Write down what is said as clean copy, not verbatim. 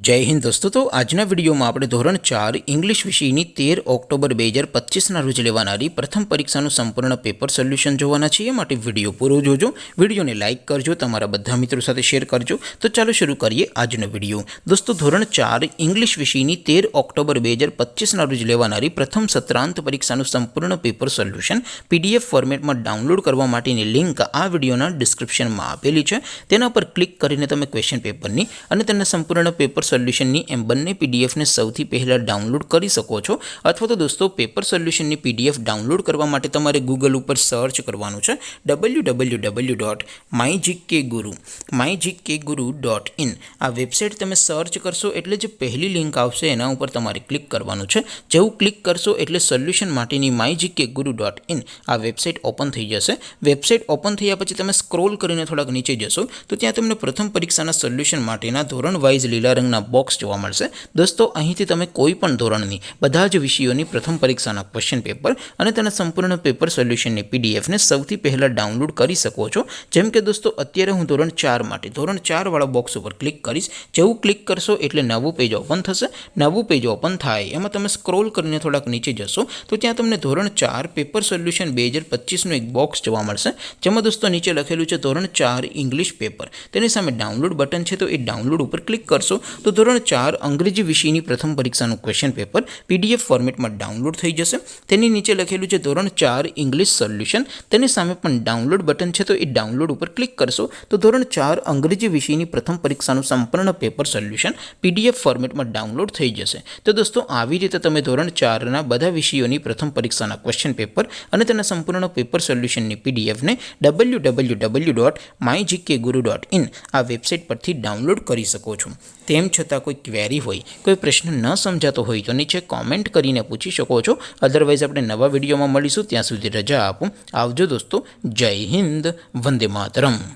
જય હિન્દ દોસ્તો, તો આજના વિડીયોમાં આપણે ધોરણ 4 ઇંગ્લિશ વિષયની 13 ઓક્ટોબર 2025ના રોજ લેવાનારી પ્રથમ પરીક્ષાનું સંપૂર્ણ પેપર સોલ્યુશન જોવાના છીએ. માટે વિડીયો પૂરો જોજો, વિડીયોને લાઇક કરજો, તમારા બધા મિત્રો સાથે શેર કરજો. તો ચાલો શરૂ કરીએ આજનો વિડીયો. દોસ્તો, ધોરણ 4 ઇંગ્લિશ વિષયની 13 ઓક્ટોબર 2025ના રોજ લેવાનારી પ્રથમ સત્રાંત પરીક્ષાનું સંપૂર્ણ પેપર સોલ્યુશન PDF ફોર્મેટમાં ડાઉનલોડ કરવા માટેની લિંક આ વિડીયોના ડિસ્ક્રિપ્શનમાં આપેલી છે. તેના પર ક્લિક કરીને તમે ક્વેશ્ચન પેપરની અને તેના સંપૂર્ણ પેપર સોલ્યુશનની એમ બંને પીડીએફને સૌથી પહેલાં ડાઉનલોડ કરી શકો છો. અથવા તો દોસ્તો, પેપર સોલ્યુશનની PDF ડાઉનલોડ કરવા માટે તમારે ગૂગલ ઉપર સર્ચ કરવાનું છે www.mygkguru.in. આ વેબસાઇટ તમે સર્ચ કરશો એટલે જે પહેલી લિંક આવશે એના ઉપર તમારે ક્લિક કરવાનું છે. જેવું ક્લિક કરશો એટલે સોલ્યુશન માટેની mygkguru.in આ વેબસાઇટ ઓપન થઈ જશે. વેબસાઇટ ઓપન થયા પછી તમે સ્ક્રોલ કરીને થોડાક નીચે જશો તો ત્યાં તમને પ્રથમ પરીક્ષાના સોલ્યુશન માટેના ધોરણ વાઇઝ લીલા રંગના બોક્સ જોવા મળશે. દોસ્તો, અહીંથી તમે કોઈ પણ ધોરણની બધા જ વિષયોની પ્રથમ પરીક્ષાના ક્વેશ્ચન પેપર અને તેના સંપૂર્ણ પેપર સોલ્યુશનની પીડીએફને સૌથી પહેલાં ડાઉનલોડ કરી શકો છો. જેમ કે દોસ્તો, અત્યારે હું ધોરણ 4 માટે ધોરણ 4 વાળા બોક્સ ઉપર ક્લિક કરીશ. જેવું ક્લિક કરશો એટલે નવું પેજ ઓપન થશે. નવું પેજ ઓપન થાય એમાં તમે સ્ક્રોલ કરીને થોડાક નીચે જશો તો ત્યાં તમને ધોરણ 4 પેપર સોલ્યુશન 2025નું એક બોક્સ જોવા મળશે. જેમાં દોસ્તો નીચે લખેલું છે ધોરણ 4 ઇંગ્લિશ પેપર. તેની સામે ડાઉનલોડ બટન છે, તો એ ડાઉનલોડ ઉપર ક્લિક કરશો તો ધોરણ 4 અંગ્રેજી વિષયની પ્રથમ પરીક્ષાનું ક્વેશ્ચન પેપર PDF ફોર્મેટમાં ડાઉનલોડ થઈ જશે. તેની નીચે લખેલું છે ધોરણ 4 ઇંગ્લિશ સોલ્યુશન. તેની સામે પણ ડાઉનલોડ બટન છે, તો એ ડાઉનલોડ ઉપર ક્લિક કરશો તો ધોરણ 4 અંગ્રેજી વિષયની પ્રથમ પરીક્ષાનું સંપૂર્ણ પેપર સોલ્યુશન PDF ફોર્મેટમાં ડાઉનલોડ થઈ જશે. તો દોસ્તો, આવી રીતે તમે ધોરણ 4ના બધા વિષયોની પ્રથમ પરીક્ષાના ક્વેશ્ચન પેપર અને તેના સંપૂર્ણ પેપર સોલ્યુશનની PDFને www.mygkguru.in આ વેબસાઇટ પરથી ડાઉનલોડ કરી શકો છો. તેમ છતાં કોઈ ક્વેરી હોય, કોઈ પ્રશ્ન ન સમજાતો હોય તો નીચે કોમેન્ટ કરીને પૂછી શકો છો. અધરવાઇઝ આપણે નવા વિડીયોમાં મળીશું. ત્યાં સુધી રજા આપો. આવજો દોસ્તો. જય હિન્દ. વંદે માતરમ.